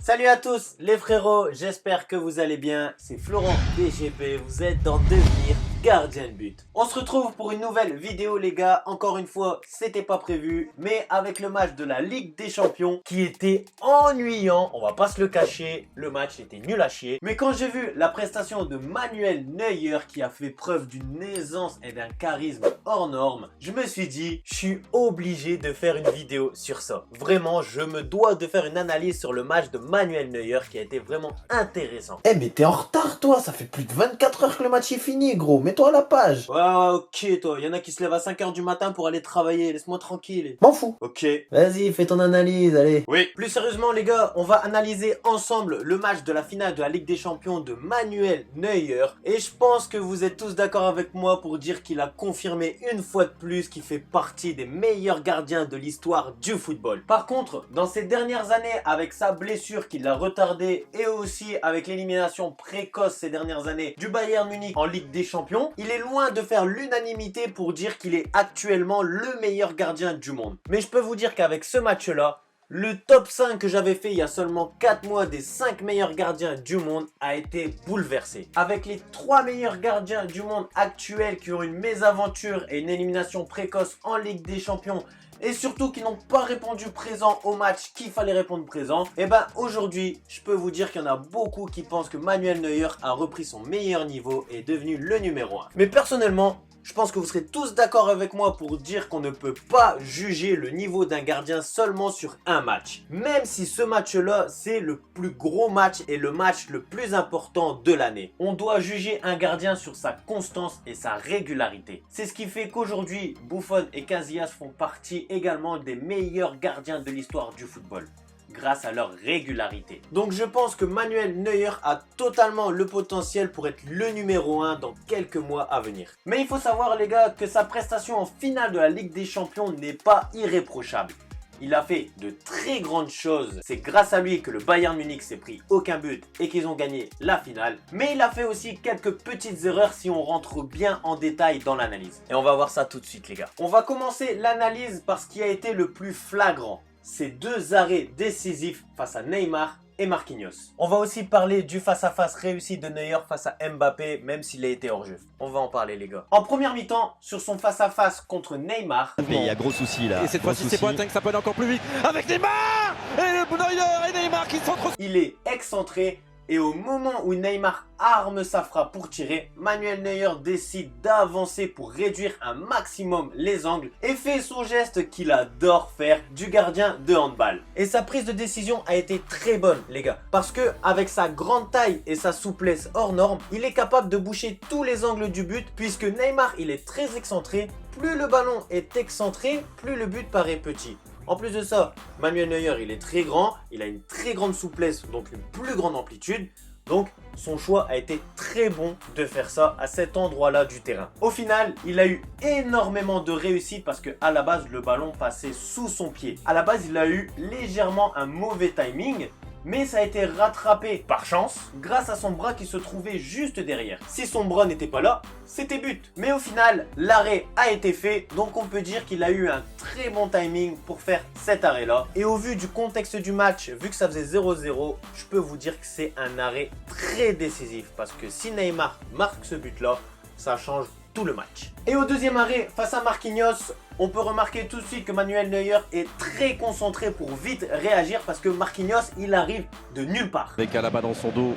Salut à tous les frérots, j'espère que vous allez bien. C'est Florent DGP, vous êtes dans Devenir Gardien de But. On se retrouve pour une nouvelle vidéo les gars. Encore une fois, c'était pas prévu, mais avec le match de la Ligue des Champions qui était ennuyant, on va pas se le cacher, le match était nul à chier. Mais quand j'ai vu la prestation de Manuel Neuer qui a fait preuve d'une aisance et d'un charisme hors norme, je me suis dit, je suis obligé de faire une vidéo sur ça. Vraiment, je me dois de faire une analyse sur le match de Manuel Neuer qui a été vraiment intéressant. Eh mais t'es en retard toi, ça fait plus de 24 heures que le match est fini gros, mets-toi à la page. Ouais, ok toi, y en a qui se lèvent à 5 h du matin pour aller travailler, laisse-moi tranquille. M'en fous. Ok. Vas-y, fais ton analyse, allez. Oui. Plus sérieusement les gars, on va analyser ensemble le match de la finale de la Ligue des Champions de Manuel Neuer. Et je pense que vous êtes tous d'accord avec moi pour dire qu'il a confirmé une fois de plus qu'il fait partie des meilleurs gardiens de l'histoire du football. Par contre, dans ces dernières années, avec sa blessure qui l'a retardé et aussi avec l'élimination précoce ces dernières années du Bayern Munich en Ligue des Champions, il est loin de faire l'unanimité pour dire qu'il est actuellement le meilleur gardien du monde. Mais je peux vous dire qu'avec ce match-là, le top 5 que j'avais fait il y a seulement 4 mois des 5 meilleurs gardiens du monde a été bouleversé. Avec les 3 meilleurs gardiens du monde actuels qui ont une mésaventure et une élimination précoce en Ligue des Champions et surtout qui n'ont pas répondu présent au match qu'il fallait répondre présent, et ben aujourd'hui, je peux vous dire qu'il y en a beaucoup qui pensent que Manuel Neuer a repris son meilleur niveau et est devenu le numéro 1. Mais personnellement, je pense que vous serez tous d'accord avec moi pour dire qu'on ne peut pas juger le niveau d'un gardien seulement sur un match. Même si ce match-là, c'est le plus gros match et le match le plus important de l'année. On doit juger un gardien sur sa constance et sa régularité. C'est ce qui fait qu'aujourd'hui, Buffon et Casillas font partie également des meilleurs gardiens de l'histoire du football, grâce à leur régularité. Donc je pense que Manuel Neuer a totalement le potentiel pour être le numéro 1 dans quelques mois à venir. Mais il faut savoir les gars que sa prestation en finale de la Ligue des Champions n'est pas irréprochable. Il a fait de très grandes choses. C'est grâce à lui que le Bayern Munich s'est pris aucun but et qu'ils ont gagné la finale. Mais il a fait aussi quelques petites erreurs si on rentre bien en détail dans l'analyse. Et on va voir ça tout de suite les gars. On va commencer l'analyse par ce qui a été le plus flagrant. Ces deux arrêts décisifs face à Neymar et Marquinhos. On va aussi parler du face-à-face réussi de Neuer face à Mbappé, même s'il a été hors jeu. On va en parler les gars. En première mi-temps, sur son face-à-face contre Neymar. Mais il y a gros souci là. Et cette fois-ci c'est Boateng, ça peut aller encore plus vite avec Neymar. Et le Neuer et Neymar qui sont trop... Il est excentré. Et au moment où Neymar arme sa frappe pour tirer, Manuel Neuer décide d'avancer pour réduire un maximum les angles et fait son geste qu'il adore faire du gardien de handball. Et sa prise de décision a été très bonne les gars, parce que avec sa grande taille et sa souplesse hors norme, il est capable de boucher tous les angles du but puisque Neymar il est très excentré. Plus le ballon est excentré, plus le but paraît petit. En plus de ça, Manuel Neuer, il est très grand, il a une très grande souplesse, donc une plus grande amplitude. Donc, son choix a été très bon de faire ça à cet endroit-là du terrain. Au final, il a eu énormément de réussite parce qu'à la base, le ballon passait sous son pied. À la base, il a eu légèrement un mauvais timing, mais ça a été rattrapé par chance grâce à son bras qui se trouvait juste derrière. Si son bras n'était pas là, c'était but. Mais au final, l'arrêt a été fait, donc on peut dire qu'il a eu un très bon timing pour faire cet arrêt-là. Et au vu du contexte du match, vu que ça faisait 0-0, je peux vous dire que c'est un arrêt très décisif parce que si Neymar marque ce but-là, ça change tout le match. Et au deuxième arrêt, face à Marquinhos, on peut remarquer tout de suite que Manuel Neuer est très concentré pour vite réagir parce que Marquinhos, il arrive de nulle part. Avec Alaba dans son dos.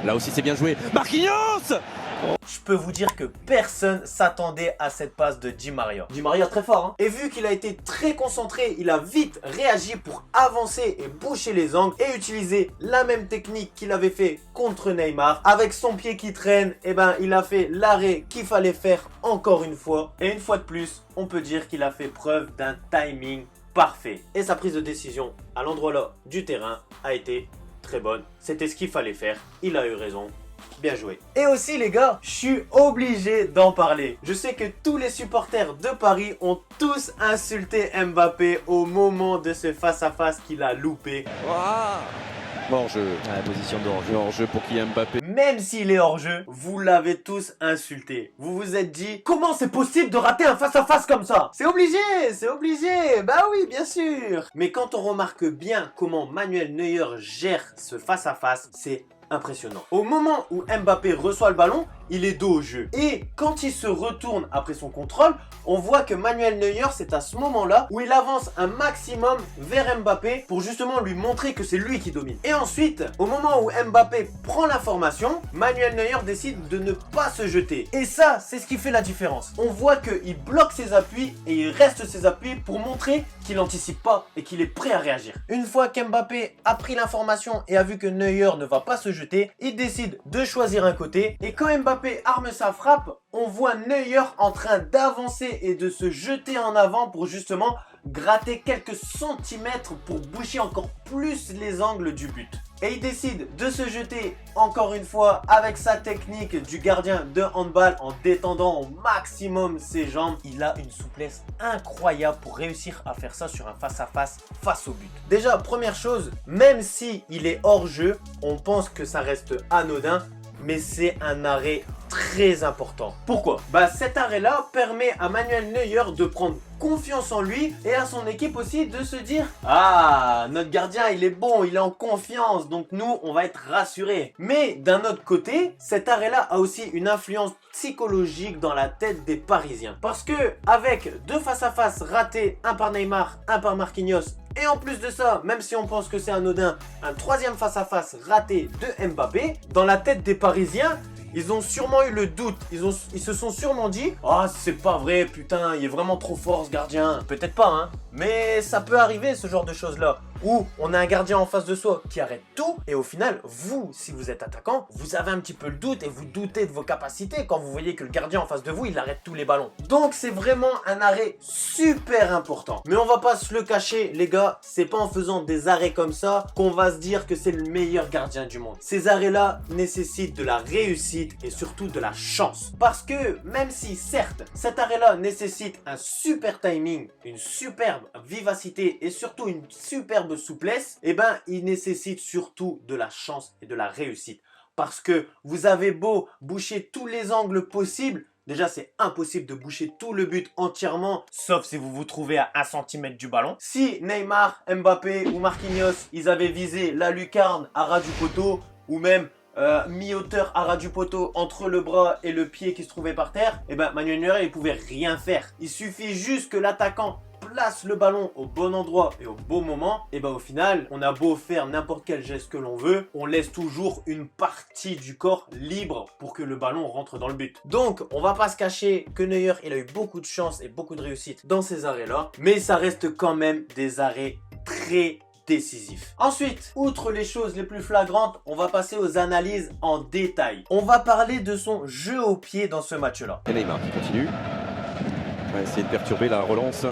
Là aussi c'est bien joué. Marquinhos! Je peux vous dire que personne s'attendait à cette passe de Di Maria. Di Maria très fort hein. Et vu qu'il a été très concentré, il a vite réagi pour avancer et boucher les angles et utiliser la même technique qu'il avait fait contre Neymar. Avec son pied qui traîne, et ben il a fait l'arrêt qu'il fallait faire encore une fois. Et une fois de plus, on peut dire qu'il a fait preuve d'un timing parfait. Et sa prise de décision à l'endroit là du terrain a été très bonne. C'était ce qu'il fallait faire, il a eu raison. Bien joué. Et aussi les gars, je suis obligé d'en parler. Je sais que tous les supporters de Paris ont tous insulté Mbappé au moment de ce face-à-face qu'il a loupé. Wow. Hors-jeu. Position de hors-jeu. Hors-jeu pour Kylian Mbappé. Même s'il est hors jeu, vous l'avez tous insulté. Vous vous êtes dit, comment c'est possible de rater un face-à-face comme ça? C'est obligé, c'est obligé. Bah oui, bien sûr. Mais quand on remarque bien comment Manuel Neuer gère ce face-à-face, c'est impressionnant. Au moment où Mbappé reçoit le ballon, il est dos au jeu. Et quand il se retourne après son contrôle, on voit que Manuel Neuer, c'est à ce moment-là où il avance un maximum vers Mbappé pour justement lui montrer que c'est lui qui domine. Et ensuite, au moment où Mbappé prend l'information, Manuel Neuer décide de ne pas se jeter. Et ça, c'est ce qui fait la différence. On voit qu'il bloque ses appuis et il reste ses appuis pour montrer qu'il n'anticipe pas et qu'il est prêt à réagir. Une fois qu'Mbappé a pris l'information et a vu que Neuer ne va pas se jeter, il décide de choisir un côté. Et quand Mbappé arme sa frappe, on voit Neuer en train d'avancer et de se jeter en avant pour justement gratter quelques centimètres pour boucher encore plus les angles du but. Et il décide de se jeter encore une fois avec sa technique du gardien de handball en détendant au maximum ses jambes. Il a une souplesse incroyable pour réussir à faire ça sur un face-à-face face au but. Déjà, première chose, même si il est hors jeu, on pense que ça reste anodin, mais c'est un arrêt très important. Pourquoi? Bah cet arrêt-là permet à Manuel Neuer de prendre confiance en lui et à son équipe aussi de se dire « Ah, notre gardien il est bon, il est en confiance, donc nous on va être rassurés. » Mais d'un autre côté, cet arrêt-là a aussi une influence psychologique dans la tête des Parisiens. Parce que avec deux face-à-face ratés, un par Neymar, un par Marquinhos, et en plus de ça, même si on pense que c'est anodin, un troisième face-à-face raté de Mbappé, dans la tête des Parisiens, ils ont sûrement eu le doute. Ils se sont sûrement dit « Ah, c'est pas vrai, putain, il est vraiment trop fort ce gardien. » Peut-être pas, hein. Mais ça peut arriver, ce genre de choses-là. Où on a un gardien en face de soi qui arrête tout. Et au final, vous, si vous êtes attaquant, vous avez un petit peu le doute et vous doutez de vos capacités quand vous voyez que le gardien en face de vous, il arrête tous les ballons. Donc, c'est vraiment un arrêt super important. Mais on va pas se le cacher, les gars. C'est pas en faisant des arrêts comme ça qu'on va se dire que c'est le meilleur gardien du monde. Ces arrêts-là nécessitent de la réussite et surtout de la chance. Parce que même si, certes, cet arrêt-là nécessite un super timing, une superbe vivacité et surtout une superbe souplesse, eh ben, il nécessite surtout de la chance et de la réussite. Parce que vous avez beau boucher tous les angles possibles, déjà, c'est impossible de boucher tout le but entièrement, sauf si vous vous trouvez à 1 cm du ballon. Si Neymar, Mbappé ou Marquinhos, ils avaient visé la lucarne à ras du poteau, ou même mi-hauteur à ras du poteau entre le bras et le pied qui se trouvait par terre, et ben Manuel Neuer il pouvait rien faire. Il suffit juste que l'attaquant place le ballon au bon endroit et au bon moment, et ben au final, on a beau faire n'importe quel geste que l'on veut, on laisse toujours une partie du corps libre pour que le ballon rentre dans le but. Donc, on va pas se cacher que Neuer, il a eu beaucoup de chance et beaucoup de réussite dans ces arrêts-là, mais ça reste quand même des arrêts très décisif. Ensuite, outre les choses les plus flagrantes, on va passer aux analyses en détail. On va parler de son jeu au pied dans ce match-là. Et Neymar qui continue. On va essayer de perturber la relance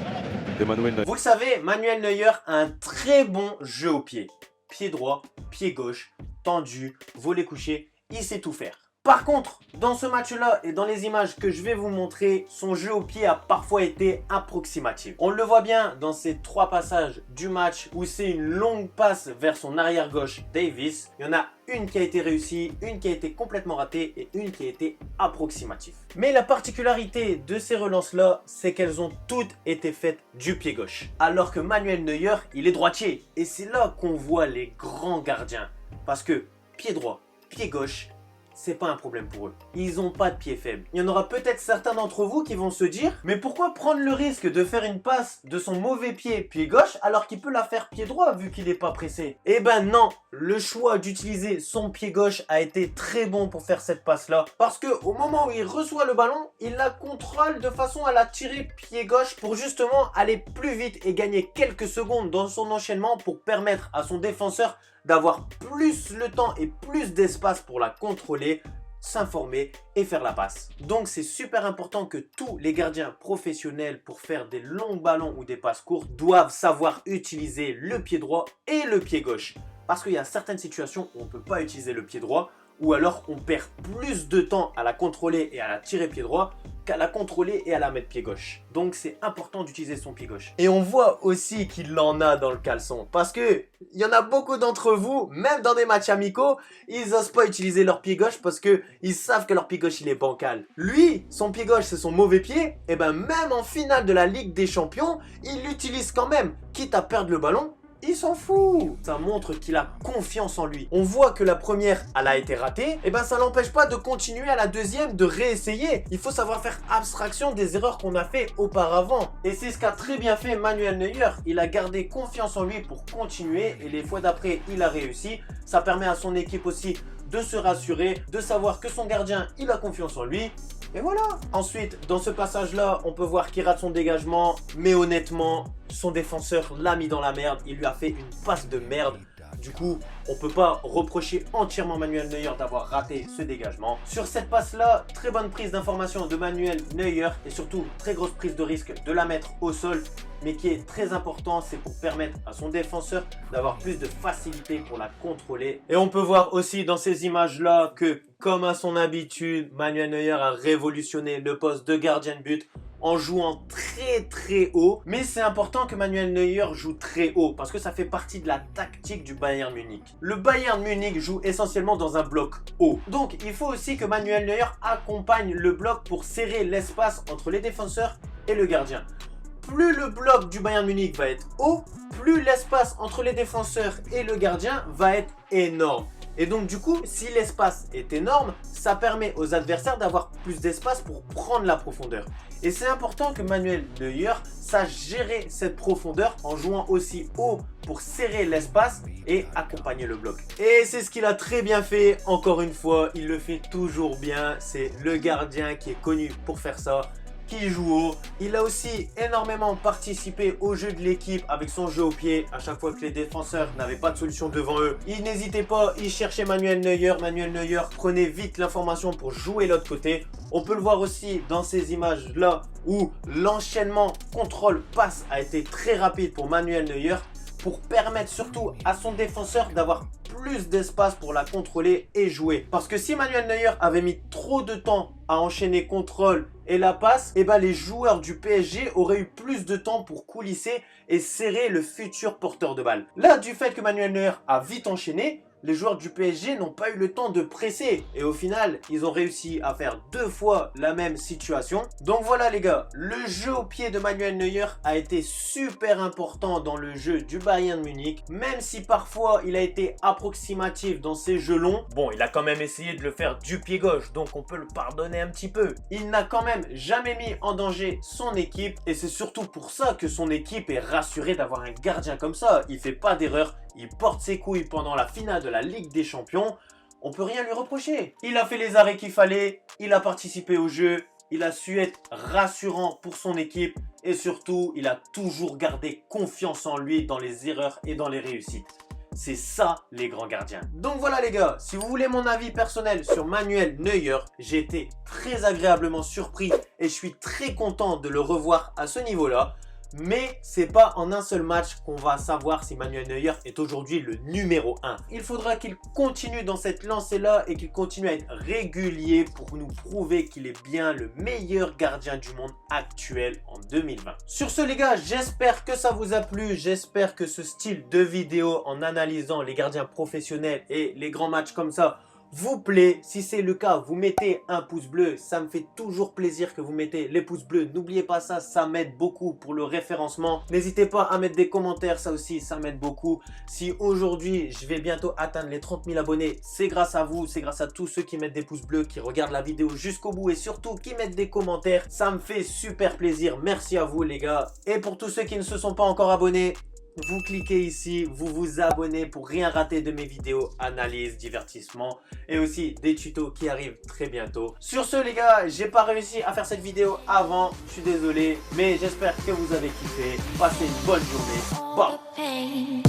de Manuel Neuer. Vous le savez, Manuel Neuer a un très bon jeu au pied. Pied droit, pied gauche, tendu, volet couché, il sait tout faire. Par contre, dans ce match-là et dans les images que je vais vous montrer, son jeu au pied a parfois été approximatif. On le voit bien dans ces 3 passages du match où c'est une longue passe vers son arrière gauche Davis. Il y en a une qui a été réussie, une qui a été complètement ratée et une qui a été approximative. Mais la particularité de ces relances-là, c'est qu'elles ont toutes été faites du pied gauche. Alors que Manuel Neuer, il est droitier. Et c'est là qu'on voit les grands gardiens. Parce que pied droit, pied gauche, c'est pas un problème pour eux. Ils ont pas de pied faible. Il y en aura peut-être certains d'entre vous qui vont se dire « Mais pourquoi prendre le risque de faire une passe de son mauvais pied gauche alors qu'il peut la faire pied droit vu qu'il n'est pas pressé ?» Eh ben non, le choix d'utiliser son pied gauche a été très bon pour faire cette passe-là. Parce que au moment où il reçoit le ballon, il la contrôle de façon à la tirer pied gauche pour justement aller plus vite et gagner quelques secondes dans son enchaînement pour permettre à son défenseur d'avoir plus le temps et plus d'espace pour la contrôler, s'informer et faire la passe. Donc c'est super important que tous les gardiens professionnels pour faire des longs ballons ou des passes courtes doivent savoir utiliser le pied droit et le pied gauche. Parce qu'il y a certaines situations où on ne peut pas utiliser le pied droit ou alors on perd plus de temps à la contrôler et à la tirer pied droit qu'à la contrôler et à la mettre pied gauche. Donc c'est important d'utiliser son pied gauche. Et on voit aussi qu'il en a dans le caleçon. Parce que il y en a beaucoup d'entre vous, même dans des matchs amicaux, ils n'osent pas utiliser leur pied gauche parce que ils savent que leur pied gauche il est bancal. Lui, son pied gauche c'est son mauvais pied. Et ben même en finale de la Ligue des Champions, il l'utilise quand même. Quitte à perdre le ballon, il s'en fout. Ça montre qu'il a confiance en lui. On voit que la première, elle a été ratée. Et ben ça l'empêche pas de continuer à la deuxième, de réessayer. Il faut savoir faire abstraction des erreurs qu'on a fait auparavant. Et c'est ce qu'a très bien fait Manuel Neuer. Il a gardé confiance en lui pour continuer. Et les fois d'après, il a réussi. Ça permet à son équipe aussi de se rassurer, de savoir que son gardien, il a confiance en lui. Et voilà. Ensuite, dans ce passage-là, on peut voir qu'il rate son dégagement. Mais honnêtement, son défenseur l'a mis dans la merde. Il lui a fait une passe de merde. Du coup, on peut pas reprocher entièrement Manuel Neuer d'avoir raté ce dégagement. Sur cette passe-là, très bonne prise d'information de Manuel Neuer et surtout très grosse prise de risque de la mettre au sol. Mais qui est très important, c'est pour permettre à son défenseur d'avoir plus de facilité pour la contrôler. Et on peut voir aussi dans ces images-là que, comme à son habitude, Manuel Neuer a révolutionné le poste de gardien de but en jouant très haut. Mais c'est important que Manuel Neuer joue très haut parce que ça fait partie de la tactique du Bayern Munich. Le Bayern Munich joue essentiellement dans un bloc haut. Donc il faut aussi que Manuel Neuer accompagne le bloc pour serrer l'espace entre les défenseurs et le gardien. Plus le bloc du Bayern Munich va être haut, plus l'espace entre les défenseurs et le gardien va être énorme. Et donc du coup, si l'espace est énorme, ça permet aux adversaires d'avoir plus d'espace pour prendre la profondeur. Et c'est important que Manuel Neuer sache gérer cette profondeur en jouant aussi haut pour serrer l'espace et accompagner le bloc. Et c'est ce qu'il a très bien fait, encore une fois, il le fait toujours bien. C'est le gardien qui est connu pour faire ça, qui joue haut. Il a aussi énormément participé au jeu de l'équipe avec son jeu au pied. À chaque fois que les défenseurs n'avaient pas de solution devant eux, il n'hésitait pas, il cherchait Manuel Neuer. Manuel Neuer prenait vite l'information pour jouer l'autre côté. On peut le voir aussi dans ces images-là où l'enchaînement contrôle-passe a été très rapide pour Manuel Neuer pour permettre surtout à son défenseur d'avoir plus d'espace pour la contrôler et jouer. Parce que si Manuel Neuer avait mis trop de temps à enchaîner contrôle et la passe, et ben les joueurs du PSG auraient eu plus de temps pour coulisser et serrer le futur porteur de balle. Là, du fait que Manuel Neuer a vite enchaîné, les joueurs du PSG n'ont pas eu le temps de presser. Et au final, ils ont réussi à faire 2 fois la même situation. Donc voilà les gars, le jeu au pied de Manuel Neuer a été super important dans le jeu du Bayern Munich. Même si parfois il a été approximatif dans ses jeux longs. Bon, il a quand même essayé de le faire du pied gauche, donc on peut le pardonner un petit peu. Il n'a quand même jamais mis en danger son équipe. Et c'est surtout pour ça que son équipe est rassurée d'avoir un gardien comme ça. Il fait pas d'erreur. Il porte ses couilles pendant la finale de la Ligue des Champions. On peut rien lui reprocher. Il a fait les arrêts qu'il fallait. Il a participé au jeu. Il a su être rassurant pour son équipe. Et surtout, il a toujours gardé confiance en lui dans les erreurs et dans les réussites. C'est ça les grands gardiens. Donc voilà les gars, si vous voulez mon avis personnel sur Manuel Neuer, j'ai été très agréablement surpris et je suis très content de le revoir à ce niveau-là. Mais c'est pas en un seul match qu'on va savoir si Manuel Neuer est aujourd'hui le numéro 1. Il faudra qu'il continue dans cette lancée-là et qu'il continue à être régulier pour nous prouver qu'il est bien le meilleur gardien du monde actuel en 2020. Sur ce les gars, j'espère que ça vous a plu. J'espère que ce style de vidéo en analysant les gardiens professionnels et les grands matchs comme ça vous plaît. Si c'est le cas, vous mettez un pouce bleu. Ça me fait toujours plaisir que vous mettez les pouces bleus. N'oubliez pas ça, ça m'aide beaucoup pour le référencement. N'hésitez pas à mettre des commentaires, ça aussi, ça m'aide beaucoup. Si aujourd'hui, je vais bientôt atteindre les 30 000 abonnés, c'est grâce à vous, c'est grâce à tous ceux qui mettent des pouces bleus, qui regardent la vidéo jusqu'au bout et surtout qui mettent des commentaires. Ça me fait super plaisir. Merci à vous les gars. Et pour tous ceux qui ne se sont pas encore abonnés, vous cliquez ici, vous vous abonnez pour rien rater de mes vidéos, analyse, divertissement et aussi des tutos qui arrivent très bientôt. Sur ce les gars, j'ai pas réussi à faire cette vidéo avant, je suis désolé, mais j'espère que vous avez kiffé. Passez une bonne journée. Bye.